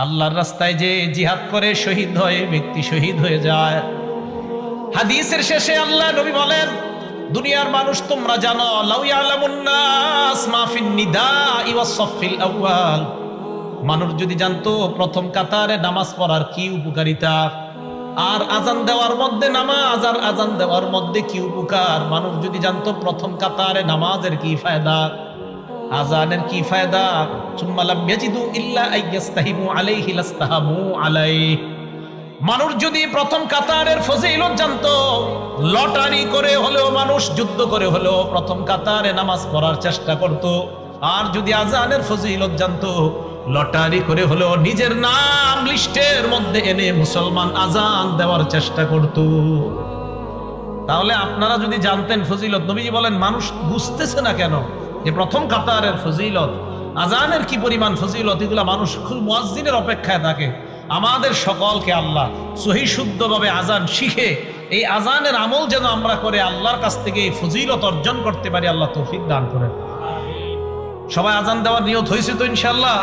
আল্লাহর রাস্তায় যে জিহাদ করে শহীদ হয়, ব্যক্তি শহীদ হয়ে যায়। হাদিসের শেষে আল্লাহ নবী বলেন, দুনিয়ার মানুষ তোমরা জানো, লাউ ইয়ালামুন নাস মা ফিন নিদাই ওয়াস সাফিল আউয়াল, মানুষ যদি জানতো প্রথম কাতারে নামাজ পড়ার কি উপকারিতা, আর আজান দেওয়ার মধ্যে নামাজ আর আজান দেওয়ার মধ্যে কি উপকার, মানুষ যদি জানতো প্রথম কাতারে নামাজের কি ফায়দা, আজানের কি ফায়দা, সুম্মা লাম ইয়াজিদু ইল্লা আইয়াস্তাহিমু আলাইহি লাস্তাহামু আলাইহি, মানুষ যদি প্রথম কাতারের ফজিলত জানতো, লটারি করে হলেও মানুষ যুদ্ধ করে হলেও প্রথম কাতারে নামাজ পড়ার চেষ্টা করত। আর যদি আজানের ফজিলত জানতো, লটারি করে হলেও নিজের নাম লিস্টের মধ্যে এনে মুসলমান আজান দেওয়ার চেষ্টা করত। তাহলে আপনারা যদি জানতেন ফজিলত, নবীজি বলেন মানুষ বুঝতেছে না কেন যে প্রথম কাতারের ফজিলত, আজানের কি পরিমাণ ফজিলত, এগুলা মানুষ খুব মুয়াজ্জিনের অপেক্ষায় থাকে। আমাদের সকলকে আল্লাহ সহি শুদ্ধভাবে আজান শিখে এই আজানের আমল যেন আমরা করে আল্লাহর কাছ থেকে এই ফজিলত অর্জন করতে পারি, আল্লাহ তৌফিক দান করেন। সবাই আজান দেওয়ার নিয়ত হয়েছে তো ইনশাআল্লাহ?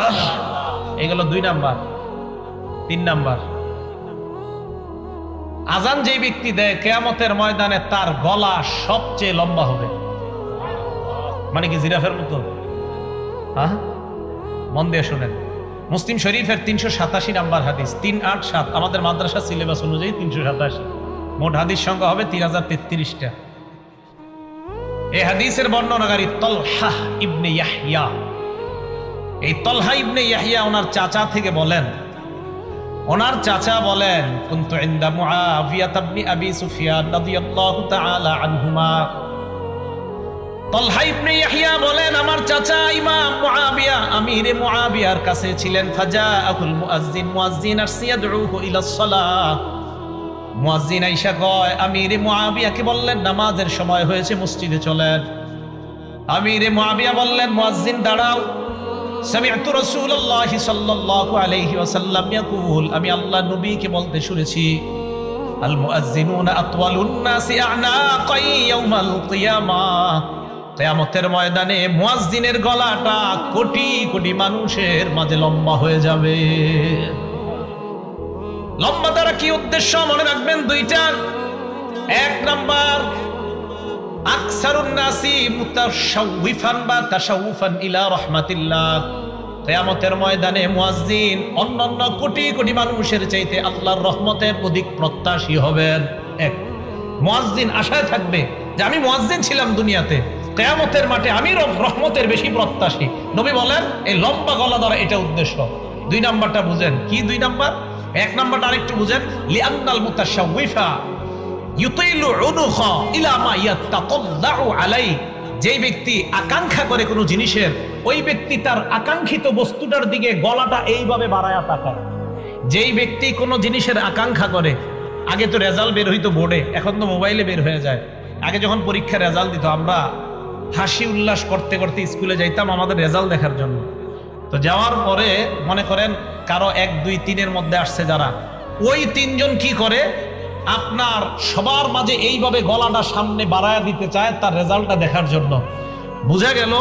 এগুলো 2 নাম্বার। 3 নাম্বার, আজান যেই ব্যক্তি দেয় কিয়ামতের ময়দানে তার গলা সবচেয়ে লম্বা হবে। মানে কি জিরাফের মতো? হ্যাঁ, মন দিয়ে শোনেন। মুসলিম শরীফের 387 নাম্বার হাদিস, 387, আমাদের মাদ্রাসা সিলেবাস অনুযায়ী 387, মোট হাদিস সংখ্যা হবে 3033টা। এই হাদিসের বর্ণনাকারী তলহা ইবনে ইয়াহইয়া। এই তলহা ইবনে ইয়াহইয়া ওনার চাচা থেকে বলেন, ওনার চাচা বলেন, কুনতু ইনদা মুআবিয়া ইবনে আবি সুফিয়ান রাদিয়াল্লাহু তাআলা আনহুমা। তলহা ইবনে ইয়াহইয়া বলেন, আমার চাচা ইমাম মুআবিয়া, আমিরে মুআবিয়ার কাছে ছিলেন। ফাজাআকুল মুয়াজ্জিন, মুয়াজ্জিন আসিয়া ইয়াদউহু ইলাস সালাহ। মুয়াজ্জিন আইসা কয়, আমিরে মুআবিয়াকে বললেন নামাজের সময় হয়েছে, মসজিদে চলেন। আমিরে মুআবিয়া বললেন, মুয়াজ্জিন দাঁড়াও। সামি'তু রাসূলুল্লাহ সাল্লাল্লাহু আলাইহি ওয়াসাল্লাম ইয়াকুল, আমি আল্লাহর নবীকে বলতে শুনেছি, আল মুয়াজ্জিনুনা আতওয়ালুন নাসি আ'নাকাই ইয়াউমাল কিয়ামাহ, কিয়ামতের ময়দানে মুয়াজ্জিনের গলাটা কোটি কোটি মানুষের মাঝে লম্বা হয়ে যাবে। লম্বা দ্বারা কি উদ্দেশ্য মনে রাখবেন? 2টা। 1 নাম্বার, আকসারুন নাসি মুতাশাউফান বা তাশাউফান ইলা রাহমাতিল্লাহ, কিয়ামতের ময়দানে মুয়াজ্জিন অন্যান্য কোটি কোটি মানুষের চাইতে আল্লাহর রহমতের অধিক প্রত্যাশী হবেন। 1, মুয়াজ্জিন আশায় থাকবে যে আমি মুয়াজ্জিন ছিলাম দুনিয়াতে, কিয়ামতের মাঠে আমি রহমতের বেশি প্রত্যাশী। নবী বলেন এই লম্বা গলা দ্বারা এটা উদ্দেশ্য। 2 নাম্বারটা বুঝেন। কি 2 নাম্বার? 1 নাম্বারটা আরেকটু বুঝেন, লিআন্নাল মুতাশাউফা ইউতিলু উনুখা ইলা মা ইয়াতাতাল্লাউ আলাই, যেই ব্যক্তি আকাঙ্ক্ষা করে কোনো জিনিসের, ওই ব্যক্তি তার আকাঙ্ক্ষিত বস্তুটার দিকে গলাটা এইভাবে বাড়ায়া তাকায়। যেই ব্যক্তি কোনো জিনিসের আকাঙ্ক্ষা করে, আগে তো রেজাল্ট বের হইতো বোর্ডে, এখন তো মোবাইলে বের হয়ে যায়। আগে যখন পরীক্ষার রেজাল্ট দিত, আমরা হাসি উল্লাস করতে করতে স্কুলে যাইতাম আমাদের রেজাল্ট দেখার জন্য। তো যাওয়ার পরে মনে করেন কারো 1, 2, 3-এর মধ্যে আসছে যারা, ওই 3 জন কি করে, আপনার সবার মাঝে এইভাবে গলাটা সামনে বাড়ায়া দিতে চায় তার রেজাল্টটা দেখার জন্য। বুঝা গেল